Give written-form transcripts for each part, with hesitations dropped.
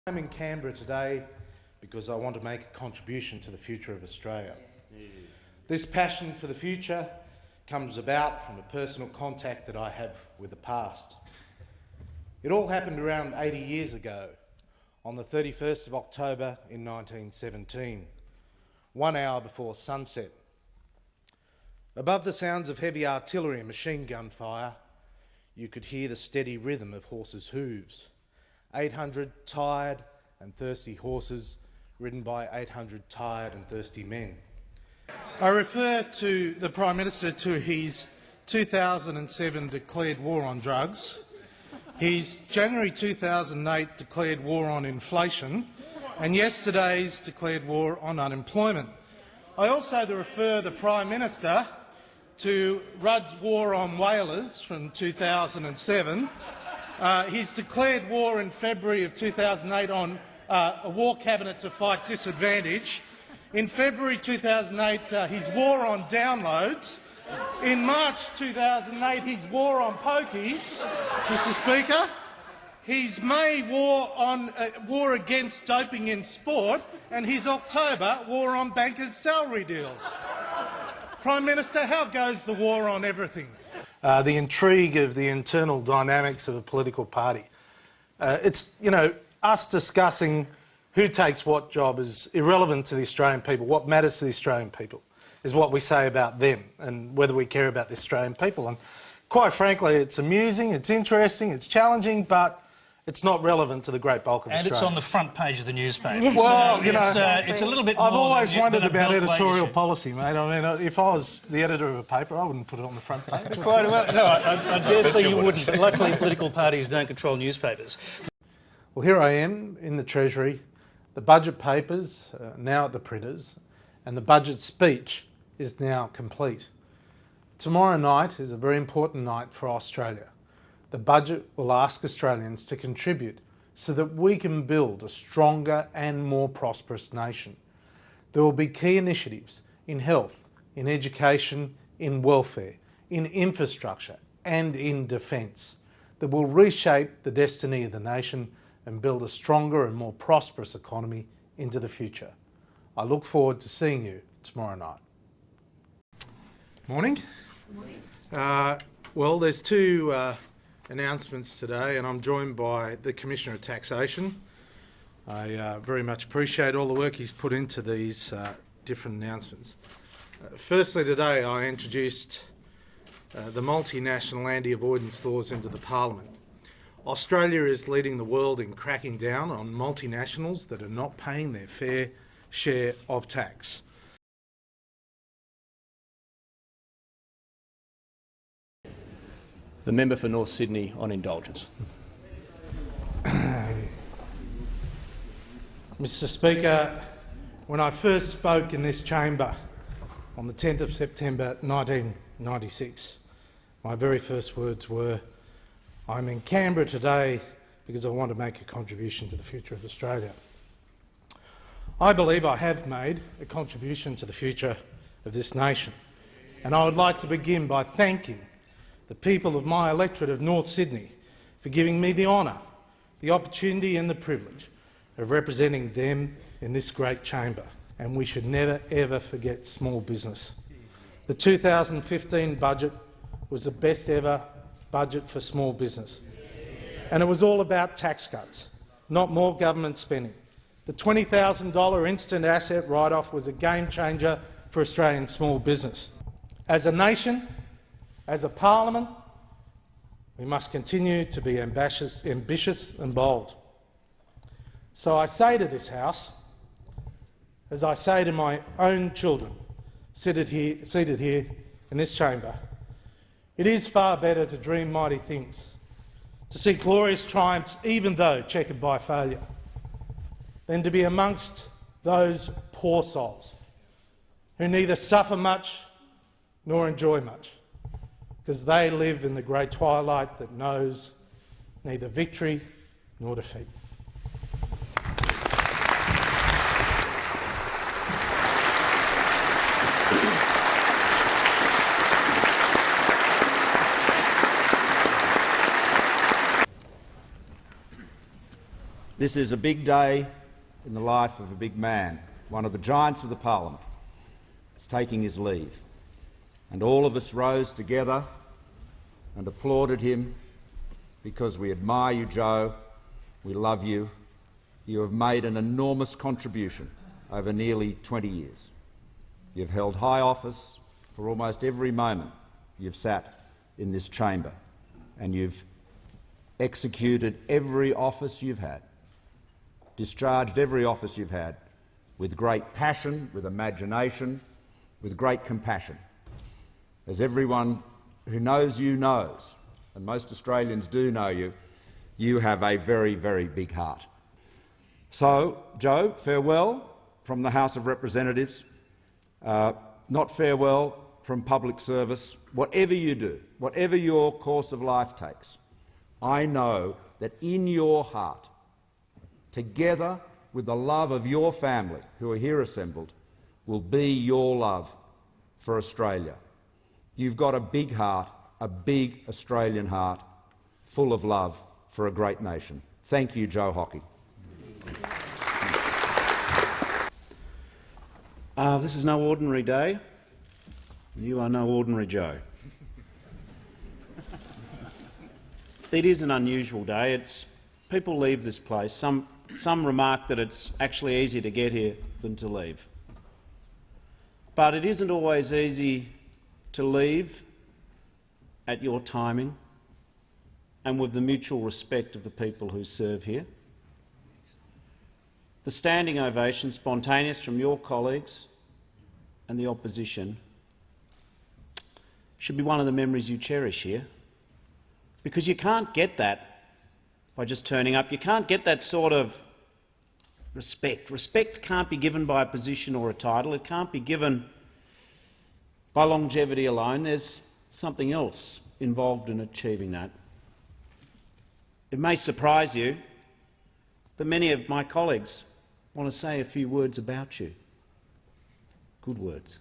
I'm in Canberra today because I want to make a contribution to the future of Australia. This passion for the future comes about from a personal contact that I have with the past. It all happened around 80 years ago, on the 31st of October in 1917, 1 hour before sunset. Above the sounds of heavy artillery and machine gun fire, you could hear the steady rhythm of horses' hooves. 800 tired and thirsty horses ridden by 800 tired and thirsty men. I refer to the Prime Minister to his 2007 declared war on drugs, his January 2008 declared war on inflation, and yesterday's declared war on unemployment. I also refer the Prime Minister to Rudd's war on whalers from 2007, his declared war in February of 2008 on a war cabinet to fight disadvantage. In February 2008, his war on downloads. In March 2008, his war on pokies, Mr Speaker. His May war on war against doping in sport, and his October war on bankers' salary deals. Prime Minister, how goes the war on everything? The intrigue of the internal dynamics of a political party. It's, us discussing who takes what job is irrelevant to the Australian people. What matters to the Australian people is what we say about them and whether we care about the Australian people. And quite frankly, it's amusing, it's interesting, it's challenging, but it's not relevant to the great bulk of Australians. And it's on the front page of the newspaper. Yes. Well, it's a little bit more. I've always wondered about than a editorial leadership. policy, mate. I mean, if I was the editor of a paper, I wouldn't put it on the front page. Quite well. No, I dare say you wouldn't. But luckily, political parties don't control newspapers. Well, here I am in the Treasury. The budget papers are now at the printers, and the budget speech is now complete. Tomorrow night is a very important night for Australia. The budget will ask Australians to contribute so that we can build a stronger and more prosperous nation. There will be key initiatives in health, in education, in welfare, in infrastructure and in defence that will reshape the destiny of the nation and build a stronger and more prosperous economy into the future. I look forward to seeing you tomorrow night. Morning. Morning. Well, there's two announcements today, and I'm joined by the Commissioner of Taxation. I very much appreciate all the work he's put into these different announcements. Firstly, today I introduced the multinational anti-avoidance laws into the Parliament. Australia is leading the world in cracking down on multinationals that are not paying their fair share of tax. The member for North Sydney on indulgence. Mr Speaker, when I first spoke in this chamber on the 10th of September 1996, my very first words were, "I'm in Canberra today because I want to make a contribution to the future of Australia." I believe I have made a contribution to the future of this nation, and I would like to begin by thanking the people of my electorate of North Sydney for giving me the honour, the opportunity and the privilege of representing them in this great chamber, and we should never ever forget small business. The 2015 budget was the best ever budget for small business, and it was all about tax cuts, not more government spending. The $20,000 instant asset write-off was a game changer for Australian small business. As a nation, as a parliament, we must continue to be ambitious and bold. So I say to this House, as I say to my own children seated here in this chamber, it is far better to dream mighty things, to seek glorious triumphs even though checkered by failure, than to be amongst those poor souls who neither suffer much nor enjoy much, because they live in the grey twilight that knows neither victory nor defeat. This is a big day in the life of a big man, one of the giants of the parliament. He's taking his leave. And all of us rose together and applauded him because we admire you, Joe. We love you. You have made an enormous contribution over nearly 20 years. You've held high office for almost every moment you've sat in this chamber, and you've executed every office you've had, discharged every office you've had with great passion, with imagination, with great compassion. As everyone who knows you knows, and most Australians do know you, you have a very, very big heart. So, Joe, farewell from the House of Representatives, not farewell from public service. Whatever you do, whatever your course of life takes, I know that in your heart, together with the love of your family who are here assembled, will be your love for Australia. You've got a big heart, a big Australian heart, full of love for a great nation. Thank you, Joe Hockey. This is no ordinary day. You are no ordinary Joe. It is an unusual day. People leave this place. Some remark that it's actually easier to get here than to leave. But it isn't always easy to leave at your timing and with the mutual respect of the people who serve here. The standing ovation, spontaneous from your colleagues and the opposition, should be one of the memories you cherish here, because you can't get that by just turning up. You can't get that sort of respect. Respect can't be given by a position or a title. It can't be given by longevity alone. There's something else involved in achieving that. It may surprise you, but many of my colleagues want to say a few words about you. Good words.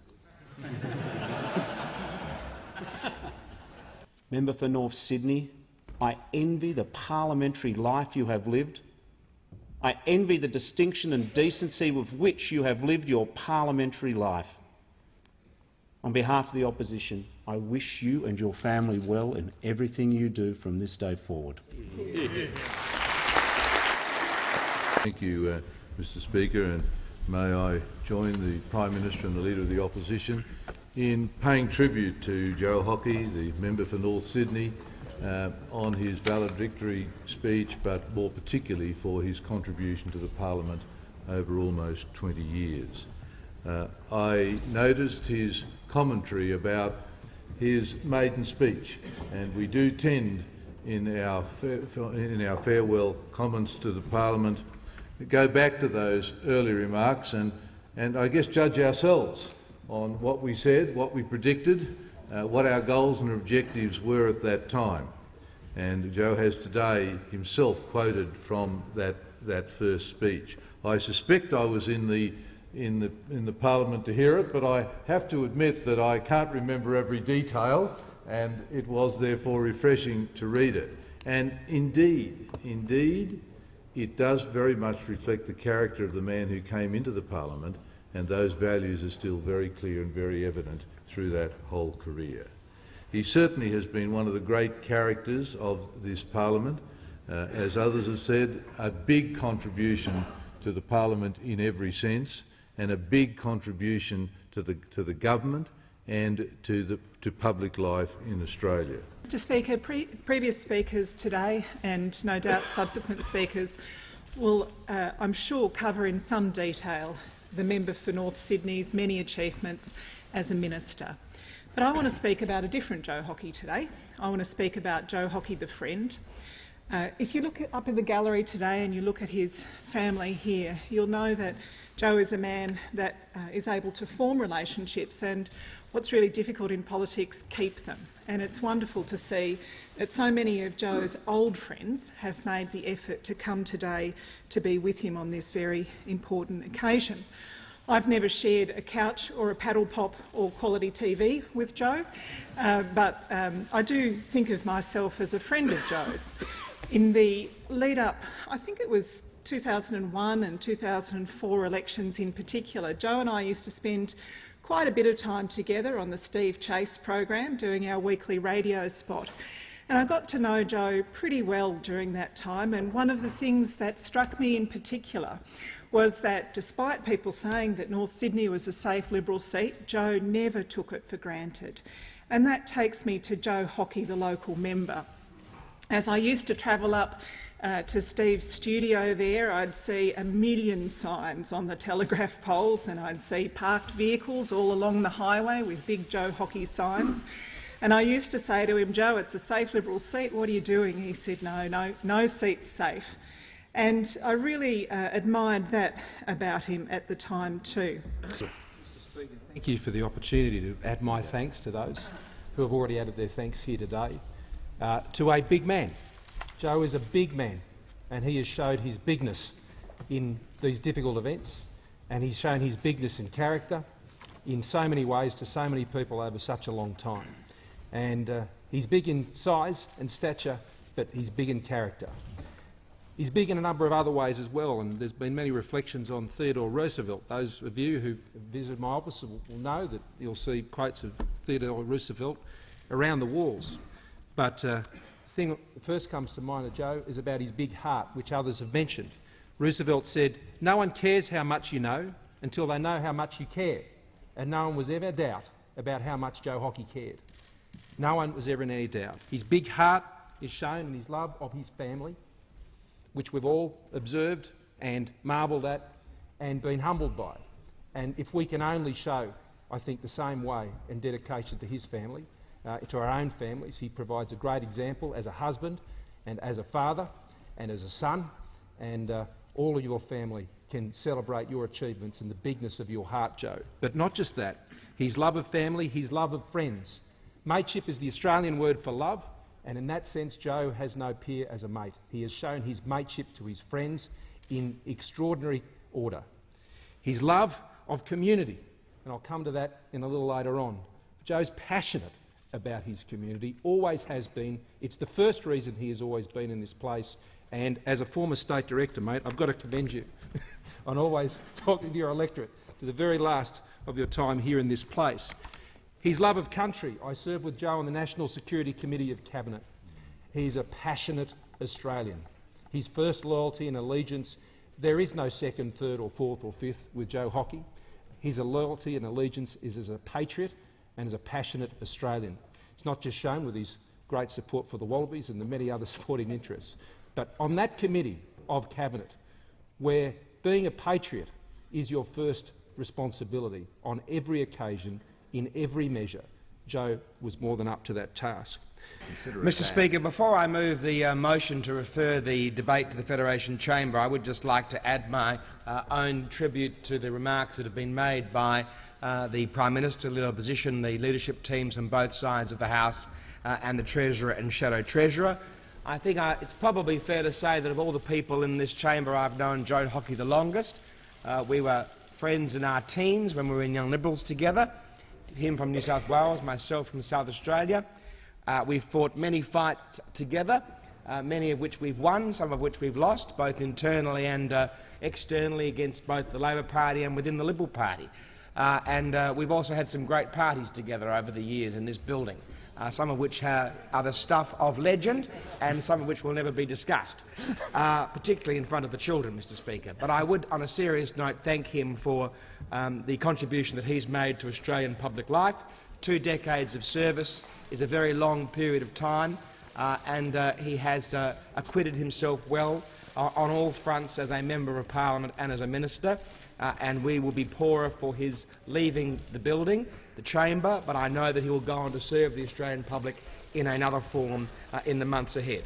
Member for North Sydney, I envy the parliamentary life you have lived. I envy the distinction and decency with which you have lived your parliamentary life. On behalf of the opposition, I wish you and your family well in everything you do from this day forward. Thank you, Mr Speaker, and may I join the Prime Minister and the Leader of the Opposition in paying tribute to Joe Hockey, the member for North Sydney, on his valedictory speech, but more particularly for his contribution to the Parliament over almost 20 years. I noticed his commentary about his maiden speech, and we do tend in our farewell comments to the Parliament to go back to those early remarks and I guess judge ourselves on what we said, what we predicted, what our goals and objectives were at that time. And Joe has today himself quoted from that first speech. I suspect I was in the Parliament to hear it, but I have to admit that I can't remember every detail, and it was therefore refreshing to read it. And indeed, it does very much reflect the character of the man who came into the Parliament, and those values are still very clear and very evident through that whole career. He certainly has been one of the great characters of this Parliament. As others have said, a big contribution to the Parliament in every sense, and a big contribution to the government and to public life in Australia. Mr Speaker, previous speakers today, and no doubt subsequent speakers, will, I'm sure, cover in some detail the member for North Sydney's many achievements as a minister. But I want to speak about a different Joe Hockey today. I want to speak about Joe Hockey the friend. If you look up in the gallery today and you look at his family here, you'll know that Joe is a man that is able to form relationships, and what's really difficult in politics, keep them. And it's wonderful to see that so many of Joe's old friends have made the effort to come today to be with him on this very important occasion. I've never shared a couch or a paddle pop or quality TV with Joe, but I do think of myself as a friend of Joe's. In the lead-up, I think it was 2001 and 2004 elections in particular, Joe and I used to spend quite a bit of time together on the Steve Chase program doing our weekly radio spot. And I got to know Joe pretty well during that time, and one of the things that struck me in particular was that despite people saying that North Sydney was a safe Liberal seat, Joe never took it for granted. And that takes me to Joe Hockey, the local member. As I used to travel up to Steve's studio there, I'd see a million signs on the telegraph poles, and I'd see parked vehicles all along the highway with big Joe Hockey signs. And I used to say to him, "Joe, it's a safe Liberal seat, what are you doing?" He said, no seat's safe. And I really admired that about him at the time too. Mr. Speaker, thank you for the opportunity to add my thanks to those who have already added their thanks here today. To a big man. Joe is a big man, and he has showed his bigness in these difficult events, and he's shown his bigness in character in so many ways to so many people over such a long time. And he's big in size and stature, but he's big in character. He's big in a number of other ways as well, and there's been many reflections on Theodore Roosevelt. Those of you who visited my office will know that you'll see quotes of Theodore Roosevelt around the walls. But the thing that first comes to mind of Joe is about his big heart, which others have mentioned. Roosevelt said, "No one cares how much you know until they know how much you care." And no one was ever in doubt about how much Joe Hockey cared. No one was ever in any doubt. His big heart is shown in his love of his family, which we've all observed and marvelled at and been humbled by. And if we can only show, I think, the same way and dedication to his family, to our own families, he provides a great example as a husband and as a father and as a son, and all of your family can celebrate your achievements and the bigness of your heart, Joe. But not just that, his love of family, his love of friends. Mateship is the Australian word for love, and in that sense Joe has no peer as a mate. He has shown his mateship to his friends in extraordinary order. His love of community, and I'll come to that in a little later on. Joe's passionate about his community, always has been. It's the first reason he has always been in this place, and as a former state director, mate, I've got to commend you on always talking to your electorate to the very last of your time here in this place. His love of country. I served with Joe on the National Security Committee of Cabinet. He's a passionate Australian. His first loyalty and allegiance, there is no second, third or fourth or fifth with Joe Hockey. His loyalty and allegiance is as a patriot and as a passionate Australian. It's not just shown with his great support for the Wallabies and the many other sporting interests, but on that committee of Cabinet, where being a patriot is your first responsibility on every occasion, in every measure, Joe was more than up to that task. Mr. Speaker, before I move the motion to refer the debate to the Federation Chamber, I would just like to add my own tribute to the remarks that have been made by the Prime Minister, Leader of Opposition, the leadership teams on both sides of the House, and the Treasurer and Shadow Treasurer. I think it's probably fair to say that of all the people in this chamber, I've known Joe Hockey the longest. We were friends in our teens when we were in Young Liberals together. Him from New South Wales, myself from South Australia. We've fought many fights together, many of which we've won, some of which we've lost, both internally and externally against both the Labor Party and within the Liberal Party. We've also had some great parties together over the years in this building, some of which are the stuff of legend and some of which will never be discussed, particularly in front of the children, Mr. Speaker. But I would, on a serious note, thank him for the contribution that he's made to Australian public life. 2 decades of service is a very long period of time, and he has acquitted himself well on all fronts as a Member of Parliament and as a Minister, and we will be poorer for his leaving the building, the chamber, but I know that he will go on to serve the Australian public in another form in the months ahead.